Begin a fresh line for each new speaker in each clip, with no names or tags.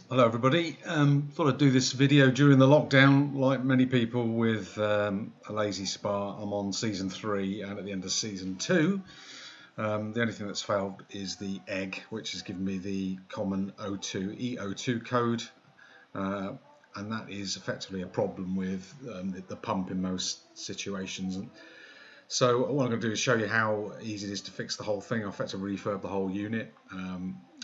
Hello everybody, thought I'd do this video during the lockdown. Like many people with a Lay-Z-Spa, I'm on season 3 and at the end of season 2. The only thing that's failed is the egg, which has given me the common E02 code, and that is effectively a problem with the pump in most situations. So what I'm going to do is show you how easy it is to fix the whole thing. I've effectively refurb the whole unit.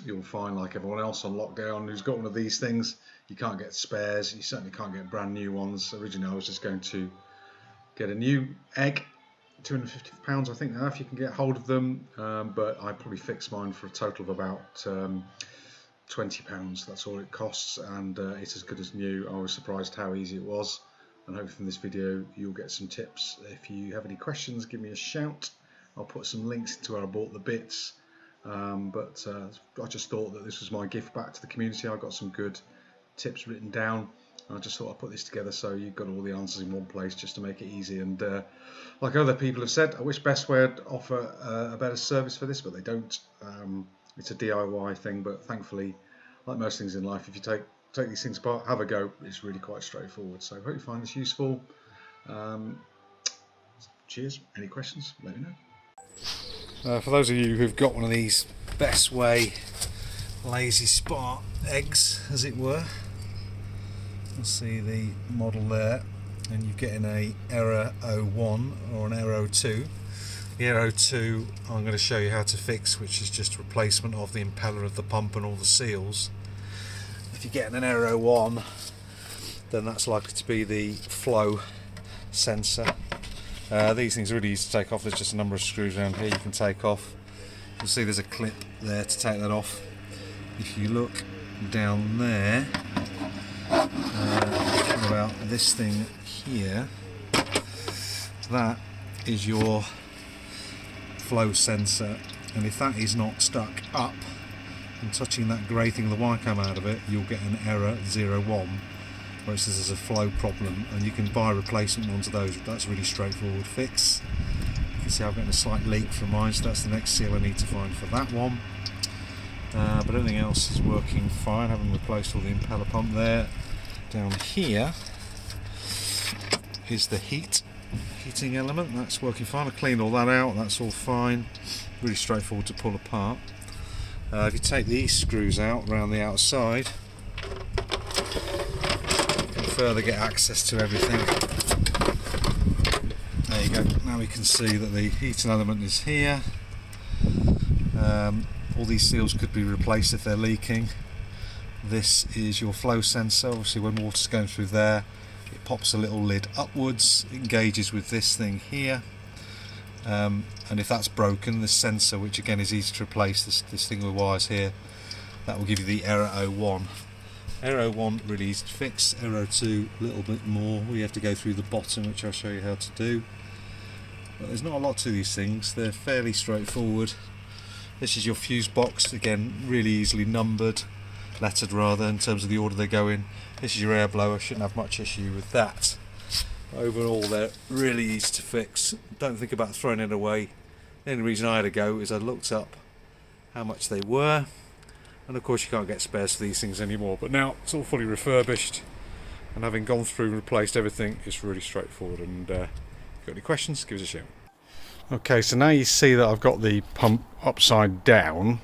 You'll find, like everyone else on lockdown who's got one of these things, you can't get spares, you certainly can't get brand new ones. Originally I was just going to get a new egg, £250 I think now if you can get hold of them, but I probably fixed mine for a total of about £20. That's all it costs, and it's as good as new. I was surprised how easy it was. And hopefully from this video you'll get some tips. If you have any questions, give me a shout. I'll put some links to where I bought the bits, but I just thought that this was my gift back to the community. I got some good tips written down, and I just thought I'd put this together so you've got all the answers in one place just to make it easy. And like other people have said, I wish Bestway would offer a better service for this, but they don't. It's a DIY thing, but thankfully, like most things in life, if you take these things apart, have a go. It's really quite straightforward. So I hope you find this useful. Cheers. Any questions, let me know. For those of you who've got one of these Bestway Lay-Z-Spa eggs, as it were, you'll see the model there, and you're getting a Error 01 or an Error 02. The Error 02 I'm going to show you how to fix, which is just replacement of the impeller of the pump and all the seals. If you're getting an Error 01, then that's likely to be the flow sensor. These things are really easy to take off. There's just a number of screws around here you can take off. You'll see there's a clip there to take that off. If you look down there, about this thing here, that is your flow sensor, and if that is not stuck up and touching that grey thing, the wire come out of it, you'll get an Error 01, where it says there's a flow problem, and you can buy replacement ones of those. That's a really straightforward fix. You can see I'm getting a slight leak from mine, so that's the next seal I need to find for that one. But everything else is working fine, having replaced all the impeller pump there. Down here is the heating element, that's working fine. I cleaned all that out, that's all fine. Really straightforward to pull apart. If you take these screws out around the outside, you can further get access to everything. There you go. Now we can see that the heating element is here. All these seals could be replaced if they're leaking. This is your flow sensor. Obviously when water's going through there, it pops a little lid upwards, it engages with this thing here. And if that's broken, this sensor, which again is easy to replace, this thing with wires here, that will give you the Error 01. Error 01 really easy to fix. Error 02 a little bit more. We have to go through the bottom, which I'll show you how to do. But there's not a lot to these things. They're fairly straightforward. This is your fuse box, again really easily numbered, lettered rather, in terms of the order they go in. This is your air blower. Shouldn't have much issue with that. Overall, they're really easy to fix. Don't think about throwing it away. The only reason I had to go is I looked up how much they were, and of course you can't get spares for these things anymore. But now it's all fully refurbished, and having gone through and replaced everything, it's really straightforward. And if you've got any questions, give us a shout. Okay, so now you see that I've got the pump upside down,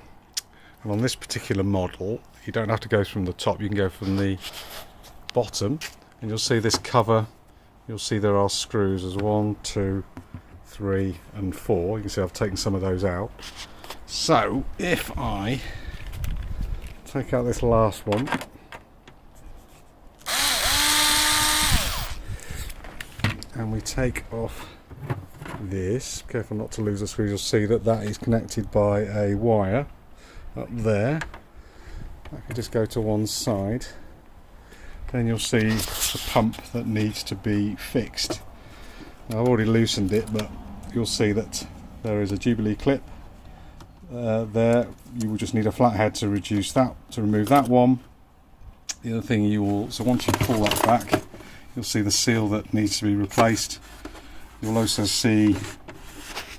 and on this particular model you don't have to go from the top, you can go from the bottom, and you'll see this cover. You'll see there are screws. There's 1, 2, 3 and 4. You can see I've taken some of those out. So if I take out this last one, and we take off this, careful not to lose the screws, you'll see that that is connected by a wire up there. I can just go to one side. Then you'll see the pump that needs to be fixed. Now, I've already loosened it, but you'll see that there is a Jubilee clip there. You will just need a flathead to reduce that, to remove that one. The other thing so once you pull that back, you'll see the seal that needs to be replaced. You'll also see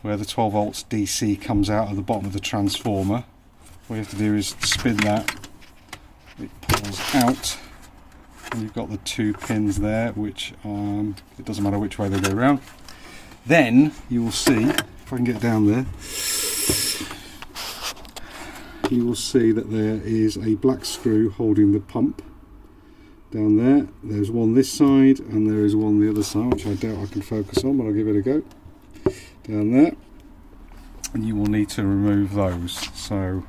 where the 12 volts DC comes out of the bottom of the transformer. All you have to do is spin that it pulls out, and you've got the 2 pins there, which it doesn't matter which way they go around. Then you will see, if I can get down there, you will see that there is a black screw holding the pump down there. There's one this side and there is one the other side, which I doubt I can focus on, but I'll give it a go. Down there, and you will need to remove those. So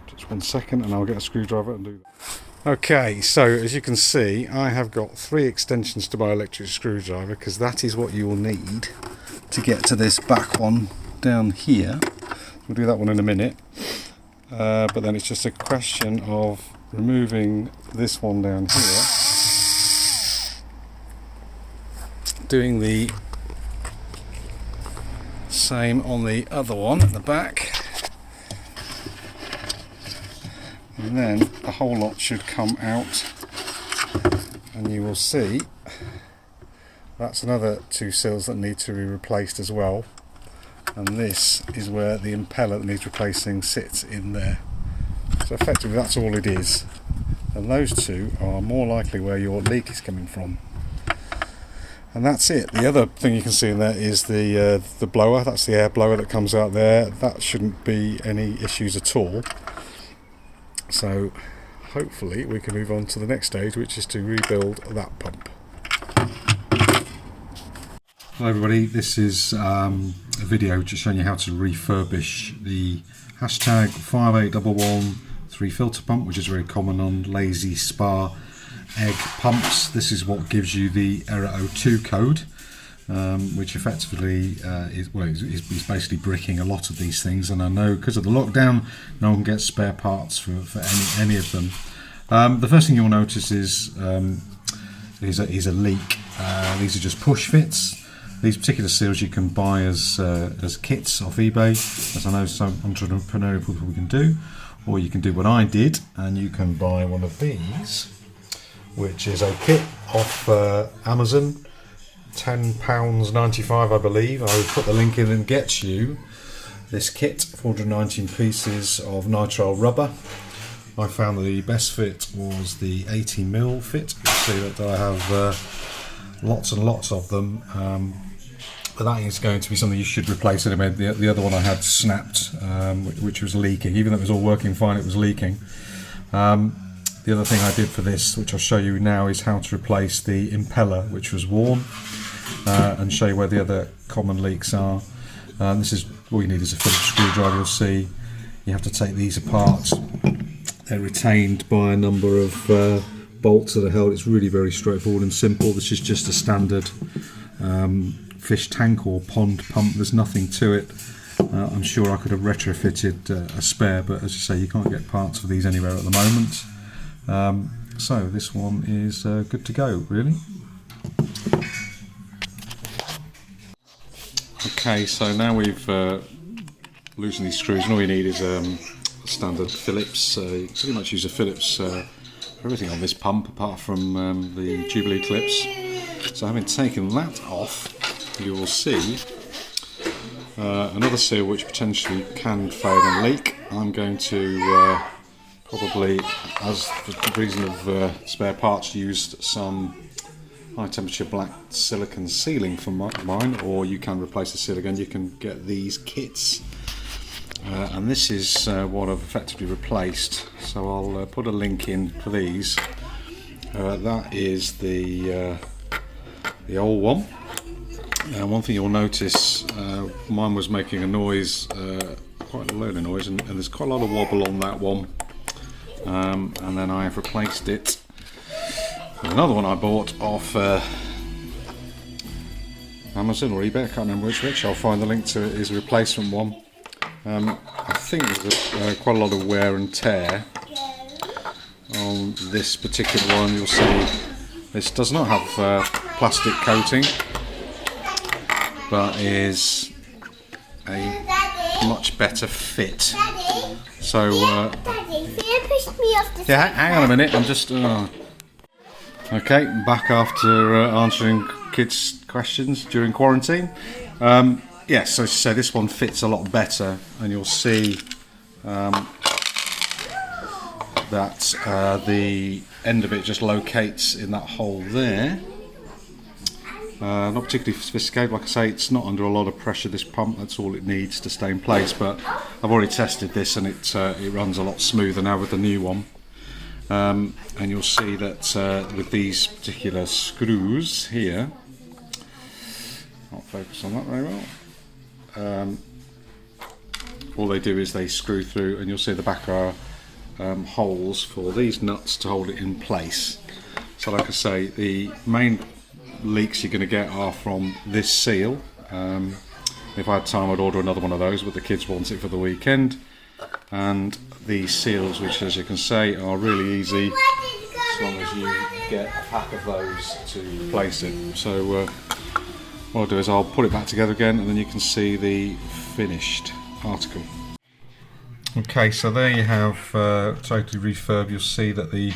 just 1 second and I'll get a screwdriver and do that. Okay, so as you can see, I have got 3 extensions to my electric screwdriver, because that is what you will need to get to this back one down here. We'll do that one in a minute, but then it's just a question of removing this one down here, doing the same on the other one at the back, and then the whole lot should come out, and you will see that's another 2 seals that need to be replaced as well. And this is where the impeller that needs replacing sits in there. So effectively that's all it is. And those 2 are more likely where your leak is coming from. And that's it. The other thing you can see in there is the blower. That's the air blower that comes out there. That shouldn't be any issues at all. So hopefully we can move on to the next stage, which is to rebuild that pump. Hello everybody, this is a video just showing you how to refurbish the hashtag 58113 filter pump, which is very common on Lay-Z-Spa egg pumps. This is what gives you the E02 code, which effectively is basically bricking a lot of these things. And I know because of the lockdown, no one gets spare parts for any of them. The first thing you'll notice is a leak. These are just push fits. These particular seals you can buy as kits off eBay, as I know some entrepreneurial people can do, or you can do what I did, and you can buy one of these, which is a kit off Amazon, £10.95 I believe. I will put the link in and get you this kit, 419 pieces of nitrile rubber. I found that the best fit was the 80mm fit. You'll see that I have lots and lots of them. But that is going to be something you should replace anyway. The other one I had snapped, which was leaking. Even though it was all working fine, it was leaking. The other thing I did for this, which I'll show you now, is how to replace the impeller, which was worn, and show you where the other common leaks are. This is all you need is a Phillips screwdriver. You'll see you have to take these apart. They're retained by a number of bolts that are held. It's really very straightforward and simple. This is just a standard fish tank or pond pump. There's nothing to it. I'm sure I could have retrofitted a spare, but as you say, you can't get parts for these anywhere at the moment. So this one is good to go, really. Okay, so now we've loosened these screws, and all you need is standard Phillips. You can pretty much use a Phillips for everything on this pump, apart from the Jubilee clips. So having taken that off, you will see another seal which potentially can fail and leak. I'm going to probably, as for the reason of spare parts, used some high temperature black silicone sealing for mine, or you can replace the seal again. You can get these kits, and this is what I've effectively replaced. So I'll put a link in for these. That is the old one. One thing you'll notice, mine was making a noise, quite a loud noise, and there's quite a lot of wobble on that one. And then I have replaced it with another one I bought off Amazon or eBay. I can't remember which. I'll find the link to it. Is a replacement one. I think there's quite a lot of wear and tear on this particular one. You'll see this does not have plastic coating, but is a much better fit. So yeah, hang on a minute, I'm just okay, back after answering kids' questions during quarantine. Yes, so as I say, this one fits a lot better, and you'll see that the end of it just locates in that hole there. Not particularly sophisticated, like I say, it's not under a lot of pressure, this pump, that's all it needs to stay in place, but I've already tested this and it runs a lot smoother now with the new one. And you'll see that with these particular screws here, not focus on that very well, all they do is they screw through, and you'll see the back are holes for these nuts to hold it in place. So like I say, the main leaks you're going to get are from this seal. If I had time I'd order another one of those, but the kids want it for the weekend. And these seals, which as you can see are really easy as long as you get a pack of those to replace it. So what I'll do is I'll put it back together again, and then you can see the finished article. Okay, so there you have totally refurb. You'll see that the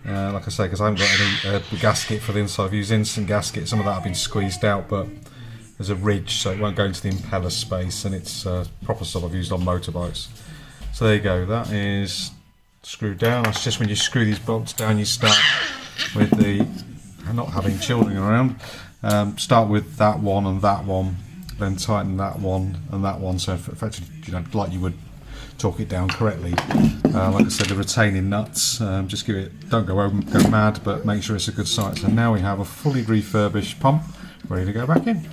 like I say, because I haven't got any gasket for the inside, I've used instant gasket. Some of that have been squeezed out, but there's a ridge, so it won't go into the impeller space, and it's proper stuff I've used on motorbikes. So there you go, that is screwed down. That's just when you screw these bolts down, you start with the, not having children around, start with that one, then tighten that one and that one, so effectively, you know, like you would torque it down correctly. Like I said, the retaining nuts, just give it, don't go mad, but make sure it's a good size. So now we have a fully refurbished pump ready to go back in.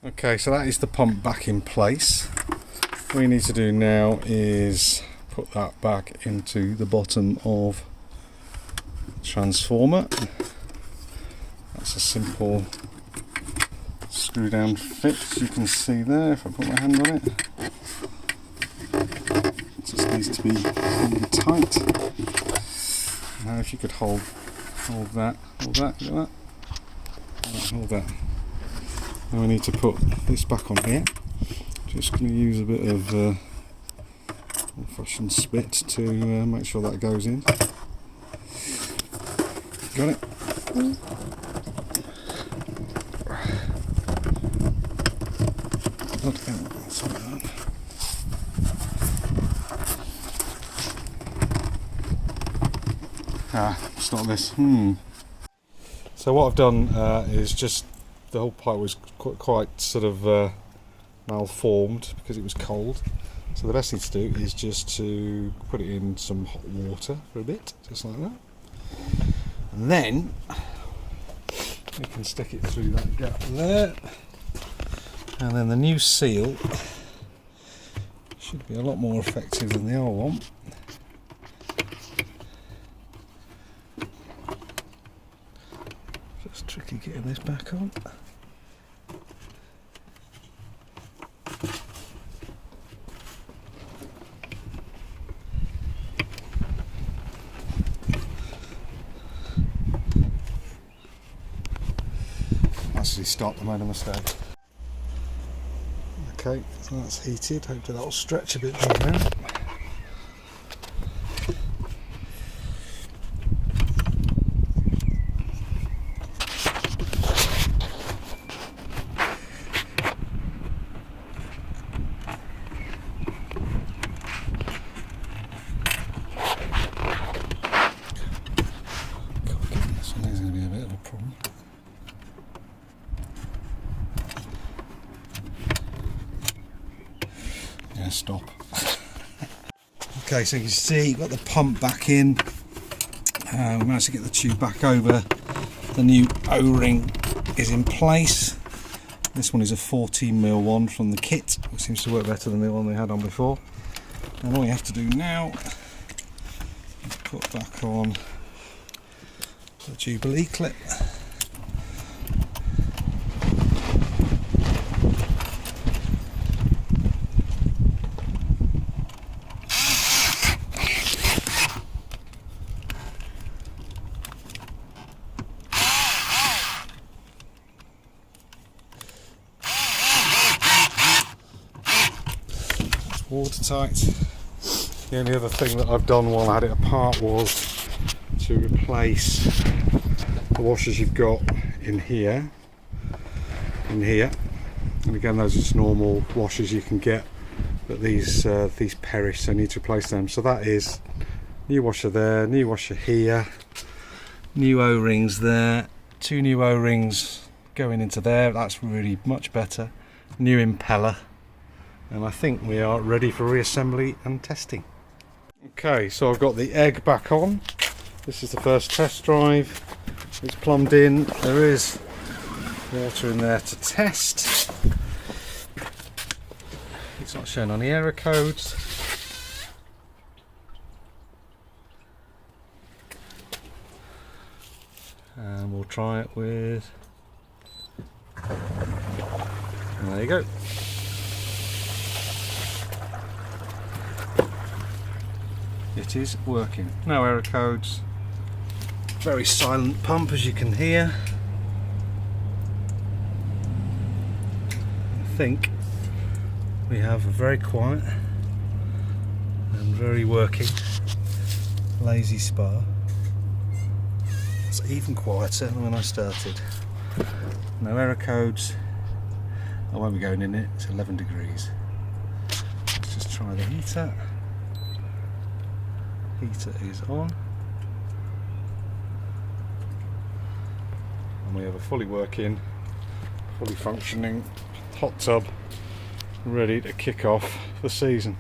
Okay, so that is the pump back in place. What we need to do now is put that back into the bottom of the transformer. That's a simple screw down fix, you can see there if I put my hand on it. It just needs to be really tight. Now if you could hold that, look at that. Hold that. Now we need to put this back on here. Just going to use a bit of old-fashioned spit to make sure that goes in. Got it? Stop this. So what I've done is just, the whole pipe was quite sort of malformed because it was cold. So the best thing to do is just to put it in some hot water for a bit, just like that. And then we can stick it through that gap there. And then the new seal should be a lot more effective than the old one. Just tricky getting this back on. Actually stopped, I made a mistake. Okay, so that's heated, hopefully that'll stretch a bit more now. This one is going to be a bit of a problem. Yeah, stop. Okay, so you can see you've got the pump back in. We managed to get the tube back over. The new O-ring is in place. This one is a 14mm one from the kit, which seems to work better than the one we had on before. And all you have to do now is put back on the Jubilee clip. Watertight. The only other thing that I've done while I had it apart was to replace the washers you've got in here, and again those are just normal washers you can get but these perish, so I need to replace them. So that is new washer there, new washer here, new O-rings there, 2 new O-rings going into there. That's really much better. New impeller, and I think we are ready for reassembly and testing. Okay, so I've got the egg back on. This is the first test drive. It's plumbed in. There is water in there to test. It's not showing on the error codes. And we'll try it with... And there you go. It is working. No error codes. Very silent pump, as you can hear. I think we have a very quiet and very working Lay-Z-Spa. It's even quieter than when I started. No error codes. I won't be going in it. It's 11 degrees. Let's just try the heater. Heater is on, and we have a fully working, fully functioning hot tub ready to kick off the season,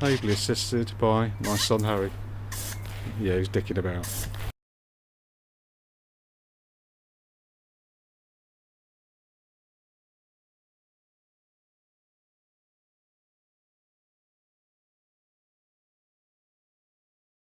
ably assisted by my son Harry. Yeah, he's dicking about.